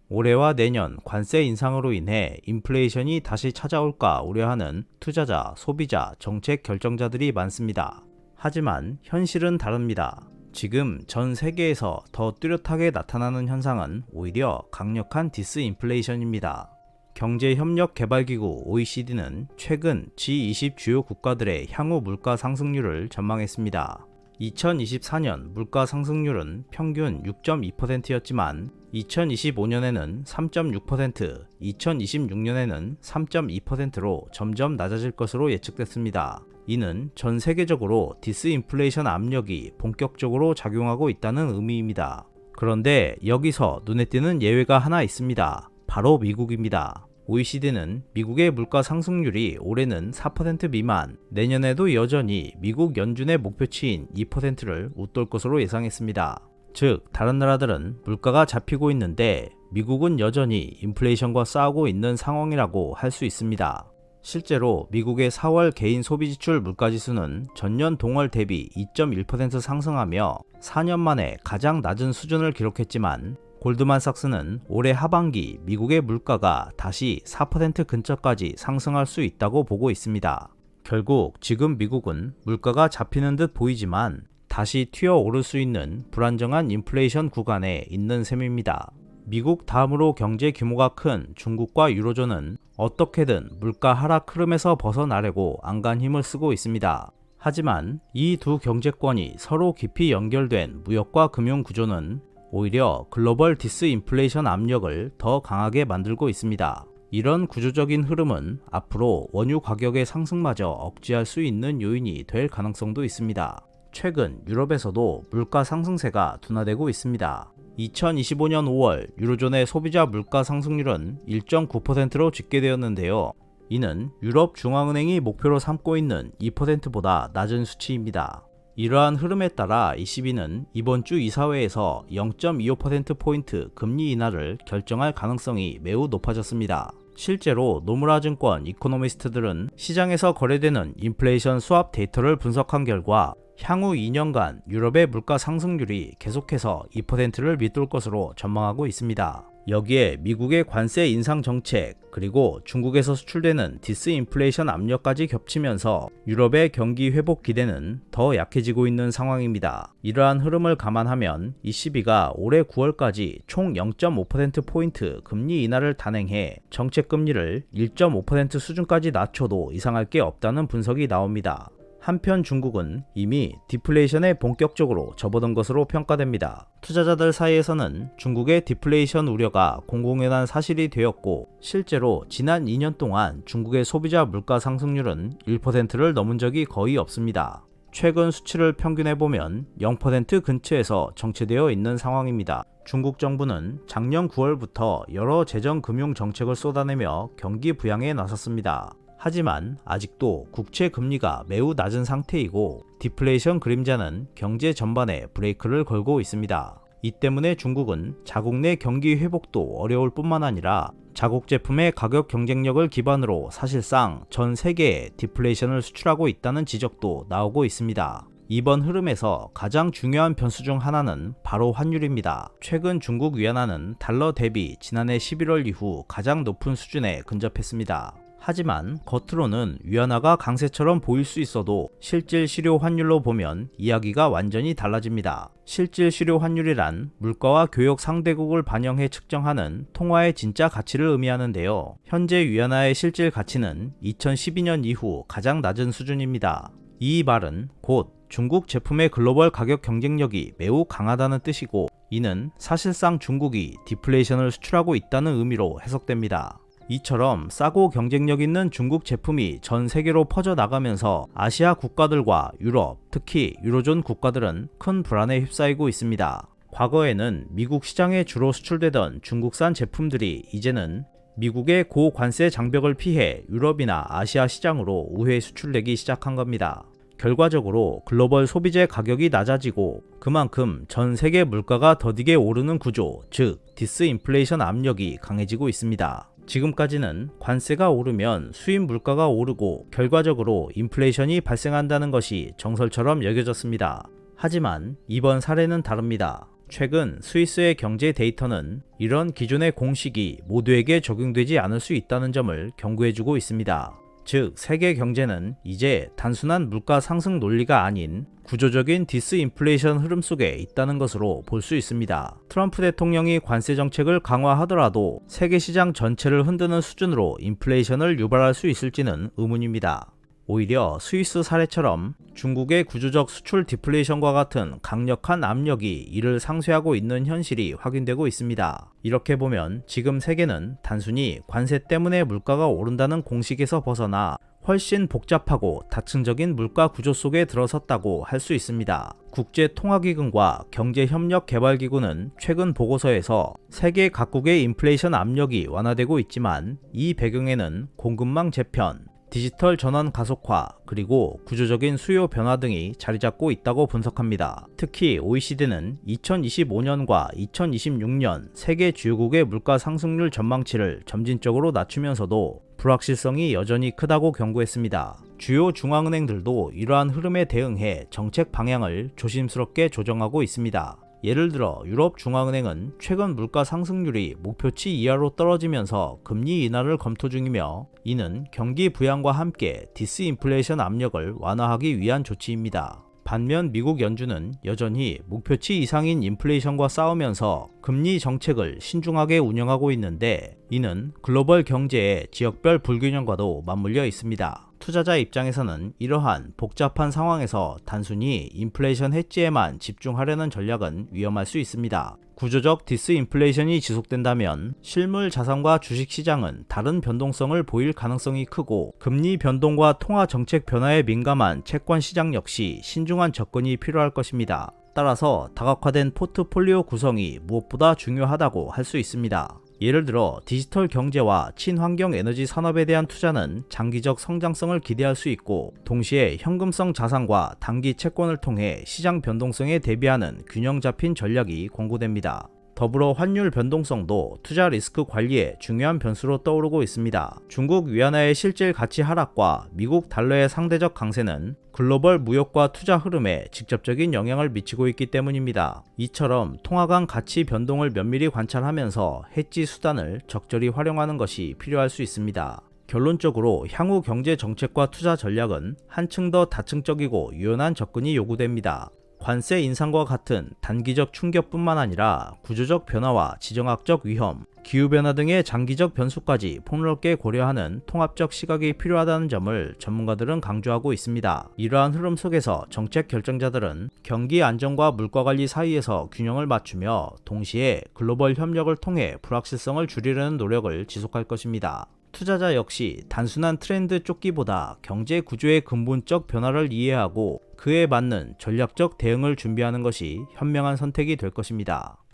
올해와 내년 관세 인상으로 인해 인플레이션이 다시 찾아올까 우려하는 투자자, 소비자, 정책 결정자들이 많습니다. 하지만 현실은 다릅니다. 지금 전 세계에서 더 뚜렷하게 나타나는 현상은 오히려 강력한 디스인플레이션입니다. 경제협력개발기구 OECD는 최근 G20 주요 국가들의 향후 물가 상승률을 전망했습니다. 2024년 물가 상승률은 평균 6.2%였지만 2025년에는 3.6%, 2026년에는 3.2%로 점점 낮아질 것으로 예측됐습니다. 이는 전 세계적으로 디스인플레이션 압력이 본격적으로 작용하고 있다는 의미입니다. 그런데 여기서 눈에 띄는 예외가 하나 있습니다. 바로 미국입니다. OECD는 미국의 물가 상승률이 올해는 4% 미만, 내년에도 여전히 미국 연준의 목표치인 2%를 웃돌 것으로 예상했습니다. 즉, 다른 나라들은 물가가 잡히고 있는데 미국은 여전히 인플레이션과 싸우고 있는 상황이라고 할 수 있습니다. 실제로 미국의 4월 개인 소비지출 물가지수는 전년 동월 대비 2.1% 상승하며 4년 만에 가장 낮은 수준을 기록했지만 골드만삭스는 올해 하반기 미국의 물가가 다시 4% 근처까지 상승할 수 있다고 보고 있습니다. 결국 지금 미국은 물가가 잡히는 듯 보이지만 다시 튀어오를 수 있는 불안정한 인플레이션 구간에 있는 셈입니다. 미국 다음으로 경제 규모가 큰 중국과 유로존은 어떻게든 물가 하락 흐름에서 벗어나려고 안간 힘을 쓰고 있습니다. 하지만 이 두 경제권이 서로 깊이 연결된 무역과 금융 구조는 오히려 글로벌 디스인플레이션 압력을 더 강하게 만들고 있습니다. 이런 구조적인 흐름은 앞으로 원유 가격의 상승마저 억제할 수 있는 요인이 될 가능성도 있습니다. 최근 유럽에서도 물가 상승세가 둔화되고 있습니다. 2025년 5월 유로존의 소비자 물가 상승률은 1.9%로 집계되었는데요. 이는 유럽 중앙은행이 목표로 삼고 있는 2%보다 낮은 수치입니다. 이러한 흐름에 따라 ECB는 이번 주 이사회에서 0.25%포인트 금리 인하를 결정할 가능성이 매우 높아졌습니다. 실제로 노무라 증권 이코노미스트들은 시장에서 거래되는 인플레이션 수합 데이터를 분석한 결과 향후 2년간 유럽의 물가 상승률이 계속해서 2%를 밑돌 것으로 전망하고 있습니다. 여기에 미국의 관세 인상 정책, 그리고 중국에서 수출되는 디스인플레이션 압력까지 겹치면서 유럽의 경기 회복 기대는 더 약해지고 있는 상황입니다. 이러한 흐름을 감안하면 ECB가 올해 9월까지 총 0.5%포인트 금리 인하를 단행해 정책 금리를 1.5% 수준까지 낮춰도 이상할 게 없다는 분석이 나옵니다. 한편 중국은 이미 디플레이션에 본격적으로 접어든 것으로 평가됩니다. 투자자들 사이에서는 중국의 디플레이션 우려가 공공연한 사실이 되었고 실제로 지난 2년 동안 중국의 소비자 물가 상승률은 1%를 넘은 적이 거의 없습니다. 최근 수치를 평균해보면 0% 근처에서 정체되어 있는 상황입니다. 중국 정부는 작년 9월부터 여러 재정 금융 정책을 쏟아내며 경기 부양에 나섰습니다. 하지만 아직도 국채 금리가 매우 낮은 상태이고 디플레이션 그림자는 경제 전반에 브레이크를 걸고 있습니다. 이 때문에 중국은 자국 내 경기 회복도 어려울 뿐만 아니라 자국 제품의 가격 경쟁력을 기반으로 사실상 전 세계에 디플레이션을 수출하고 있다는 지적도 나오고 있습니다. 이번 흐름에서 가장 중요한 변수 중 하나는 바로 환율입니다. 최근 중국 위안화는 달러 대비 지난해 11월 이후 가장 높은 수준에 근접했습니다. 하지만 겉으로는 위안화가 강세처럼 보일 수 있어도 실질 실효 환율로 보면 이야기가 완전히 달라집니다. 실질 실효 환율이란 물가와 교역 상대국을 반영해 측정하는 통화의 진짜 가치를 의미하는데요. 현재 위안화의 실질 가치는 2012년 이후 가장 낮은 수준입니다. 이 말은 곧 중국 제품의 글로벌 가격 경쟁력이 매우 강하다는 뜻이고 이는 사실상 중국이 디플레이션을 수출하고 있다는 의미로 해석됩니다. 이처럼 싸고 경쟁력 있는 중국 제품이 전 세계로 퍼져나가면서 아시아 국가들과 유럽, 특히 유로존 국가들은 큰 불안에 휩싸이고 있습니다. 과거에는 미국 시장에 주로 수출되던 중국산 제품들이 이제는 미국의 고관세 장벽을 피해 유럽이나 아시아 시장으로 우회 수출되기 시작한 겁니다. 결과적으로 글로벌 소비재 가격이 낮아지고 그만큼 전 세계 물가가 더디게 오르는 구조, 즉 디스인플레이션 압력이 강해지고 있습니다. 지금까지는 관세가 오르면 수입 물가가 오르고 결과적으로 인플레이션이 발생한다는 것이 정설처럼 여겨졌습니다. 하지만 이번 사례는 다릅니다. 최근 스위스의 경제 데이터는 이런 기존의 공식이 모두에게 적용되지 않을 수 있다는 점을 경고해주고 있습니다. 즉, 세계 경제는 이제 단순한 물가 상승 논리가 아닌 구조적인 디스인플레이션 흐름 속에 있다는 것으로 볼 수 있습니다. 트럼프 대통령이 관세 정책을 강화하더라도 세계 시장 전체를 흔드는 수준으로 인플레이션을 유발할 수 있을지는 의문입니다. 오히려 스위스 사례처럼 중국의 구조적 수출 디플레이션과 같은 강력한 압력이 이를 상쇄하고 있는 현실이 확인되고 있습니다. 이렇게 보면 지금 세계는 단순히 관세 때문에 물가가 오른다는 공식에서 벗어나 훨씬 복잡하고 다층적인 물가 구조 속에 들어섰다고 할 수 있습니다. 국제통화기금과 경제협력개발기구는 최근 보고서에서 세계 각국의 인플레이션 압력이 완화되고 있지만 이 배경에는 공급망 재편, 디지털 전환 가속화, 그리고 구조적인 수요 변화 등이 자리잡고 있다고 분석합니다. 특히 OECD는 2025년과 2026년 세계 주요국의 물가 상승률 전망치를 점진적으로 낮추면서도 불확실성이 여전히 크다고 경고했습니다. 주요 중앙은행들도 이러한 흐름에 대응해 정책 방향을 조심스럽게 조정하고 있습니다. 예를 들어 유럽 중앙은행은 최근 물가 상승률이 목표치 이하로 떨어지면서 금리 인하를 검토 중이며, 이는 경기 부양과 함께 디스인플레이션 압력을 완화하기 위한 조치입니다. 반면 미국 연준은 여전히 목표치 이상인 인플레이션과 싸우면서 금리 정책을 신중하게 운영하고 있는데, 이는 글로벌 경제의 지역별 불균형과도 맞물려 있습니다. 투자자 입장에서는 이러한 복잡한 상황에서 단순히 인플레이션 해지에만 집중하려는 전략은 위험할 수 있습니다. 구조적 디스인플레이션이 지속된다면 실물 자산과 주식 시장은 다른 변동성을 보일 가능성이 크고, 금리 변동과 통화 정책 변화에 민감한 채권 시장 역시 신중한 접근이 필요할 것입니다. 따라서 다각화된 포트폴리오 구성이 무엇보다 중요하다고 할 수 있습니다. 예를 들어 디지털 경제와 친환경 에너지 산업에 대한 투자는 장기적 성장성을 기대할 수 있고, 동시에 현금성 자산과 단기 채권을 통해 시장 변동성에 대비하는 균형 잡힌 전략이 권고됩니다. 더불어 환율 변동성도 투자 리스크 관리에 중요한 변수로 떠오르고 있습니다. 중국 위안화의 실질 가치 하락과 미국 달러의 상대적 강세는 글로벌 무역과 투자 흐름에 직접적인 영향을 미치고 있기 때문입니다. 이처럼 통화 간 가치 변동을 면밀히 관찰하면서 해지 수단을 적절히 활용하는 것이 필요할 수 있습니다. 결론적으로 향후 경제 정책과 투자 전략은 한층 더 다층적이고 유연한 접근이 요구됩니다. 관세 인상과 같은 단기적 충격뿐만 아니라 구조적 변화와 지정학적 위험, 기후변화 등의 장기적 변수까지 폭넓게 고려하는 통합적 시각이 필요하다는 점을 전문가들은 강조하고 있습니다. 이러한 흐름 속에서 정책 결정자들은 경기 안정과 물가 관리 사이에서 균형을 맞추며, 동시에 글로벌 협력을 통해 불확실성을 줄이려는 노력을 지속할 것입니다. 투자자 역시 단순한 트렌드 쫓기보다 경제 구조의 근본적 변화를 이해하고 그에 맞는 전략적 대응을 준비하는 것이 현명한 선택이 될 것입니다.